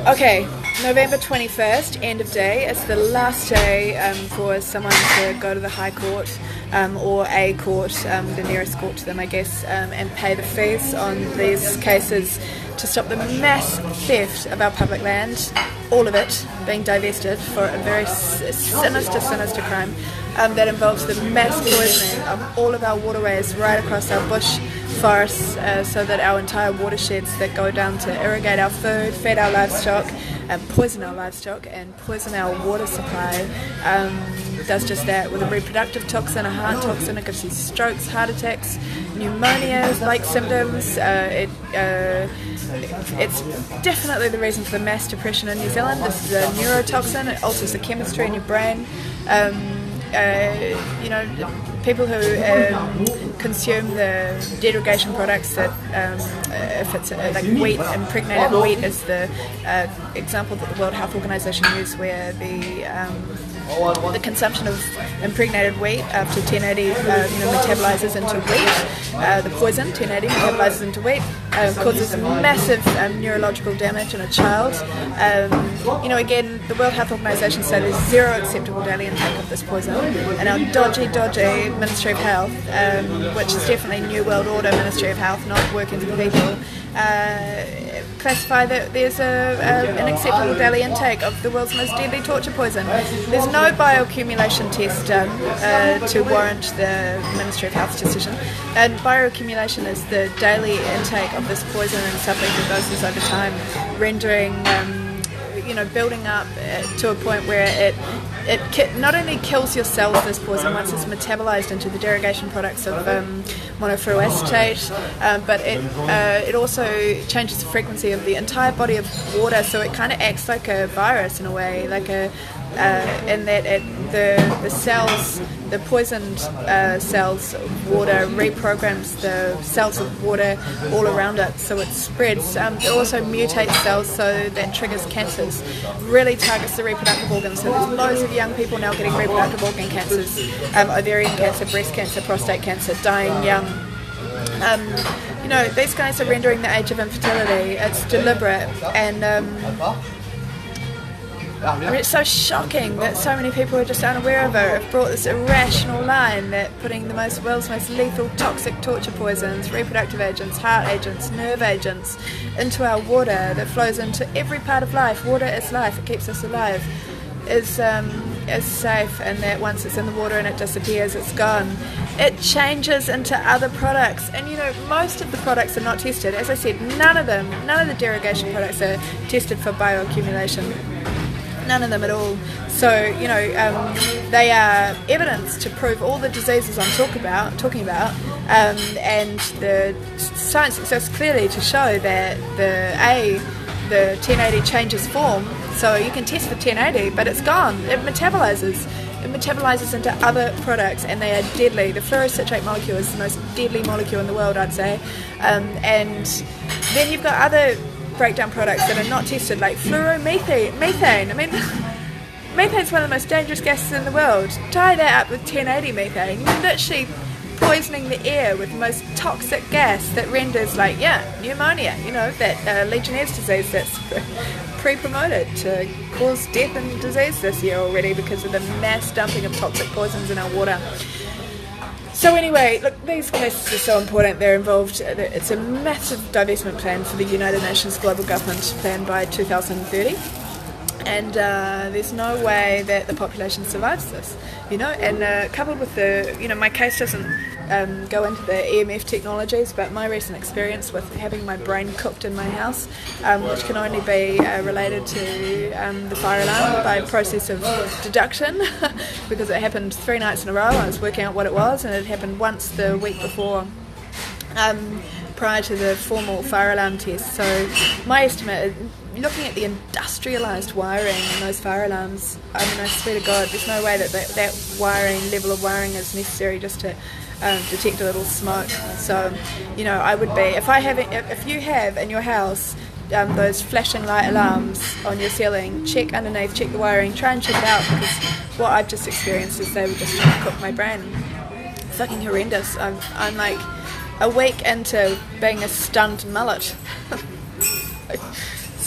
Okay, November 21st, end of day. It's the last day for someone to go to the High Court or a court, the nearest court to them, I guess, and pay the fees on these cases to stop the mass theft of our public land, all of it being divested for a very sinister crime that involves the mass poisoning of all of our waterways right across our bush forests, so that our entire watersheds that go down to irrigate our food, feed our livestock, poison our livestock and poison our water supply, does just that with a reproductive toxin, a heart toxin. It gives you strokes, heart attacks, pneumonia like symptoms. It's definitely the reason for the mass depression in New Zealand. This is a neurotoxin. It alters the chemistry in your brain. People who consume the dead irrigation products, that if it's like wheat, impregnated wheat is the example that the World Health Organization used, where the consumption of impregnated wheat after 1080 metabolizes into wheat. The poison 1080 metabolizes into wheat, causes massive neurological damage in a child. Again, the World Health Organization said there's zero acceptable daily intake of this poison, and our dodgy Ministry of Health, which is definitely New World Order Ministry of Health, not working for the people, classify that there's an acceptable daily intake of the world's most deadly torture poison. There's no bioaccumulation test done to warrant the Ministry of Health's decision, and bioaccumulation is the daily intake of this poison in sublethal doses over time, rendering building up to a point where it not only kills your cells, this poison, once it's metabolized into the derogation products of monofluoacetate, but it also changes the frequency of the entire body of water, so it kind of acts like a virus in a way, like in that the cells, the poisoned cells of water reprograms the cells of water all around it, so it spreads. It also mutates cells, so that triggers cancers, really targets the reproductive organs. So there's loads of young people now getting reproductive organ cancers, ovarian cancer, breast cancer, prostate cancer, dying young. These guys are rendering the age of infertility. It's deliberate, and it's so shocking that so many people are just unaware of it. Have brought this irrational line that putting the world's most lethal toxic torture poisons, reproductive agents, heart agents, nerve agents into our water that flows into every part of life. Water is life, it keeps us alive, is safe, and that once it's in the water and it disappears, it's gone. It changes into other products, and most of the products are not tested. As I said, none of the derogation products are tested for bioaccumulation. None of them at all. So they are evidence to prove all the diseases I'm talking about, and the science exists clearly to show that the 1080 changes form. So you can test for 1080, but it's gone. It metabolizes into other products, and they are deadly. The fluorocitrate molecule is the most deadly molecule in the world, I'd say. And then you've got other breakdown products that are not tested, like fluoromethane. I mean, methane's one of the most dangerous gases in the world. Tie that up with 1080 methane, you're literally poisoning the air with the most toxic gas that renders pneumonia, that Legionnaire's disease that's pre-promoted to cause death and disease this year already because of the mass dumping of toxic poisons in our water. So anyway, look, these cases are so important. They're involved. It's a massive divestment plan for the United Nations Global Government Plan by 2030, and there's no way that the population survives this. And coupled with my case doesn't go into the EMF technologies, but my recent experience with having my brain cooked in my house, which can only be related to the fire alarm by process of deduction, because it happened 3 nights in a row. I was working out what it was, and it happened once the week before, prior to the formal fire alarm test. So my estimate, looking at the industrialised wiring in those fire alarms, I swear to God, there's no way that level of wiring is necessary just to detect a little smoke. So, I would be, if you have in your house those flashing light alarms on your ceiling, check underneath, check the wiring, try and check it out, because what I've just experienced is they were just trying to cook my brain. Fucking horrendous. I'm like a week into being a stunned mullet.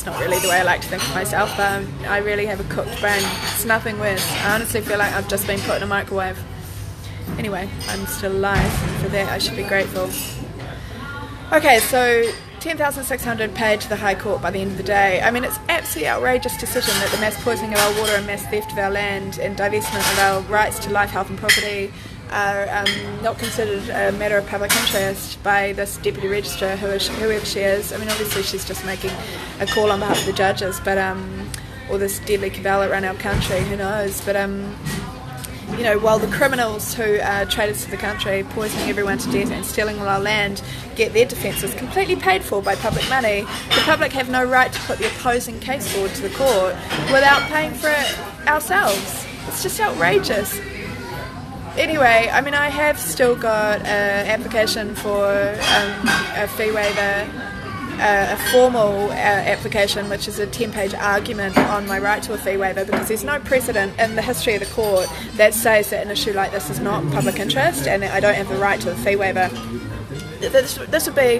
That's not really the way I like to think of myself, but I really have a cooked brain. It's nothing worse. I honestly feel like I've just been put in a microwave. Anyway, I'm still alive, and for that I should be grateful. Okay, so 10,600 paid to the High Court by the end of the day. I mean, it's absolutely outrageous decision that the mass poisoning of our water and mass theft of our land and divestment of our rights to life, health and property are not considered a matter of public interest by this Deputy Registrar, whoever she is. I mean, obviously she's just making a call on behalf of the judges, but or this deadly cabal that run our country, who knows. But you know, while the criminals who are traitors to the country, poisoning everyone to death and stealing all our land, get their defences completely paid for by public money, the public have no right to put the opposing case forward to the court without paying for it ourselves. It's just outrageous. Anyway, I mean, I have still got an application for a fee waiver, a formal application, which is a 10-page argument on my right to a fee waiver, because there's no precedent in the history of the court that says that an issue like this is not public interest and that I don't have the right to a fee waiver. This would be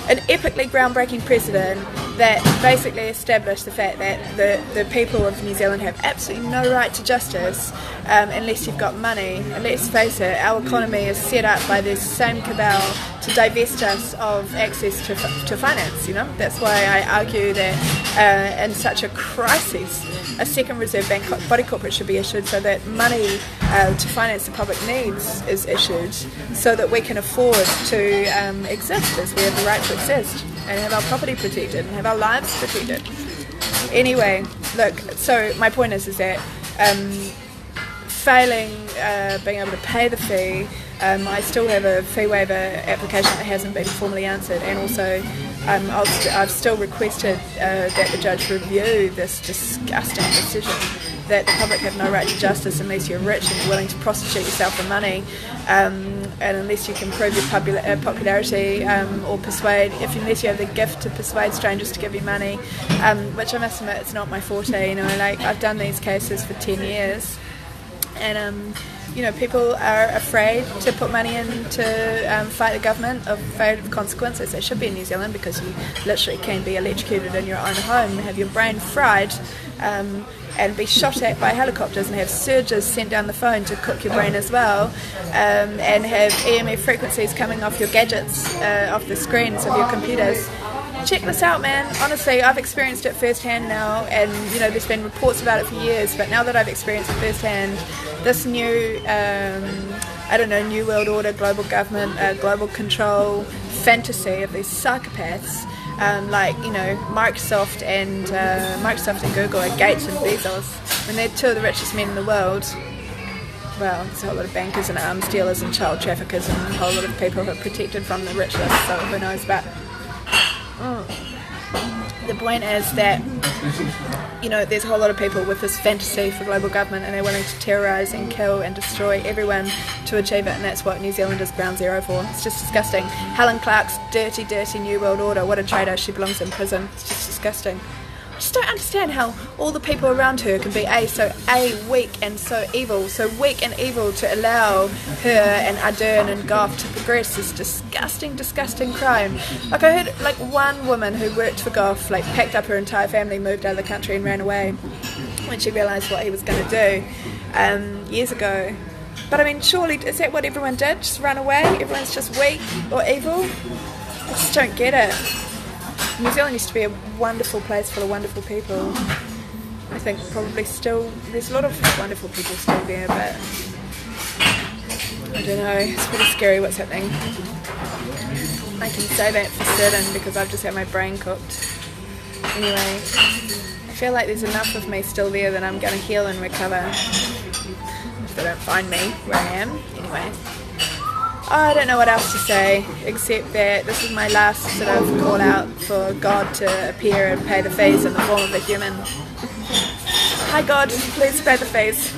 an epically groundbreaking precedent that basically established the fact that the people of New Zealand have absolutely no right to justice unless you've got money. And let's face it, our economy is set up by this same cabal to divest us of access to finance. You know, that's why I argue that in such a crisis, a second reserve bank body corporate should be issued so that money to finance the public needs is issued, so that we can afford to exist as we have the right to exist and have our property protected and have our lives protected. Anyway, look, so my point is that failing being able to pay the fee, I still have a fee waiver application that hasn't been formally answered, and also I've still requested that the judge review this disgusting decision that the public have no right to justice unless you're rich and you're willing to prostitute yourself for money, and unless you can prove your popularity or persuade, unless you have the gift to persuade strangers to give you money, which I must admit, it's not my forte. You know, like, I've done these cases for 10 years, and you know, people are afraid to put money in to fight the government, afraid of consequences. They should be in New Zealand, because you literally can be electrocuted in your own home, have your brain fried, and be shot at by helicopters, and have surges sent down the phone to cook your brain as well, and have EMF frequencies coming off your gadgets, off the screens of your computers. Check this out, man. Honestly, I've experienced it firsthand now, and you know, there's been reports about it for years, but now that I've experienced it firsthand, this new New World Order, global government, global control fantasy of these psychopaths, like, you know, Microsoft and Google are Gates and Bezos, when they're two of the richest men in the world. Well, there's a whole lot of bankers and arms dealers and child traffickers and a whole lot of people who are protected from the rich list, so who knows. But the point is that, you know, there's a whole lot of people with this fantasy for global government, and they're willing to terrorise and kill and destroy everyone to achieve it, and that's what New Zealand is ground zero for. It's just disgusting. Helen Clark's dirty, dirty New World Order, what a traitor, she belongs in prison. It's just disgusting. I just don't understand how all the people around her can be so weak and so weak and evil to allow her and Ardern and Gough to progress this disgusting, disgusting crime. Like, I heard, like, one woman who worked for Gough, like, packed up her entire family, moved out of the country and ran away when she realised what he was going to do years ago. But I mean, surely, is that what everyone did? Just run away? Everyone's just weak or evil? I just don't get it. New Zealand used to be a wonderful place full of wonderful people. I think probably still, there's a lot of wonderful people still there, but I don't know, it's pretty scary what's happening. I can say that for certain because I've just had my brain cooked. Anyway, I feel like there's enough of me still there that I'm going to heal and recover if they don't find me where I am. Anyway, I don't know what else to say, except that this is my last sort of call out for God to appear and pay the fees in the form of a human. Hi God, please pay the fees.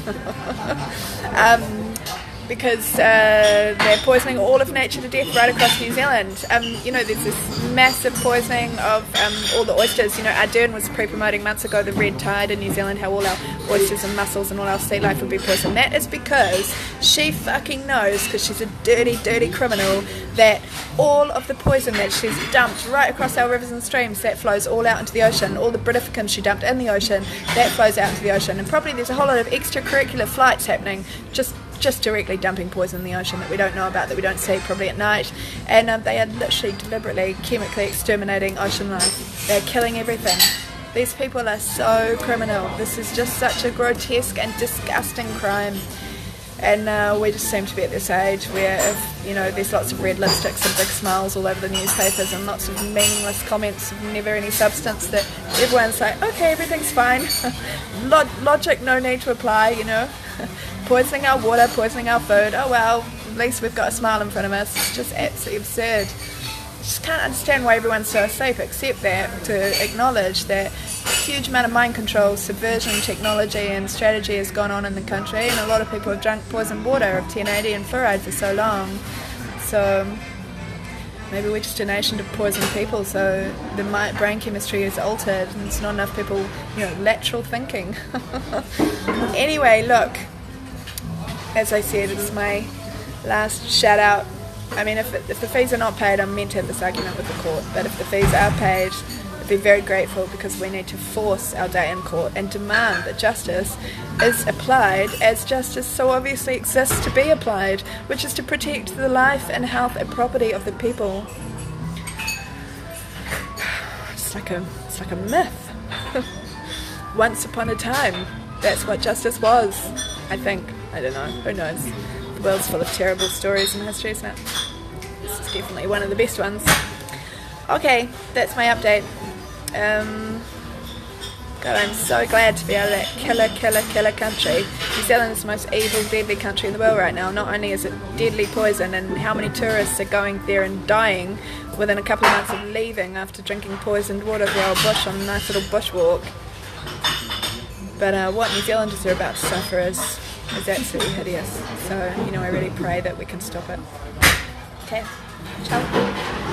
because they're poisoning all of nature to death right across New Zealand. There's this massive poisoning of all the oysters. Ardern was pre-promoting months ago the red tide in New Zealand, how all our oysters and mussels and all our sea life would be poisoned. That is because she fucking knows, because she's a dirty, dirty criminal, that all of the poison that she's dumped right across our rivers and streams, that flows all out into the ocean. All the Britificum she dumped in the ocean, that flows out into the ocean. And probably there's a whole lot of extracurricular flights happening, just directly dumping poison in the ocean that we don't know about, that we don't see probably at night. And they are literally deliberately chemically exterminating ocean life. They're killing everything. These people are so criminal. This is just such a grotesque and disgusting crime. And we just seem to be at this age where there's lots of red lipsticks and big smiles all over the newspapers and lots of meaningless comments of never any substance, that everyone's like, okay, everything's fine. Logic no need to apply, Poisoning our water, poisoning our food, oh well, at least we've got a smile in front of us. It's just absolutely absurd. I just can't understand why everyone's so asleep, except that to acknowledge that a huge amount of mind control, subversion, technology and strategy has gone on in the country, and a lot of people have drunk poisoned water of 1080 and fluoride for so long. So maybe we're just a nation of poisoned people, so the brain chemistry is altered and it's not enough people, lateral thinking. Anyway, look, as I said, it's my last shout out. I mean, if the fees are not paid, I'm meant to have this argument with the court, but if the fees are paid, I'd be very grateful, because we need to force our day in court and demand that justice is applied as justice so obviously exists to be applied, which is to protect the life and health and property of the people. It's like a myth. Once upon a time, that's what justice was, I think. I don't know, who knows? The world's full of terrible stories in history, isn't it? This is definitely one of the best ones. Okay, that's my update. God, I'm so glad to be out of that killer country. New Zealand is the most evil, deadly country in the world right now. Not only is it deadly poison, and how many tourists are going there and dying within a couple of months of leaving after drinking poisoned water of the old bush on a nice little bushwalk. But what New Zealanders are about to suffer is absolutely hideous. So, I really pray that we can stop it. Okay, ciao.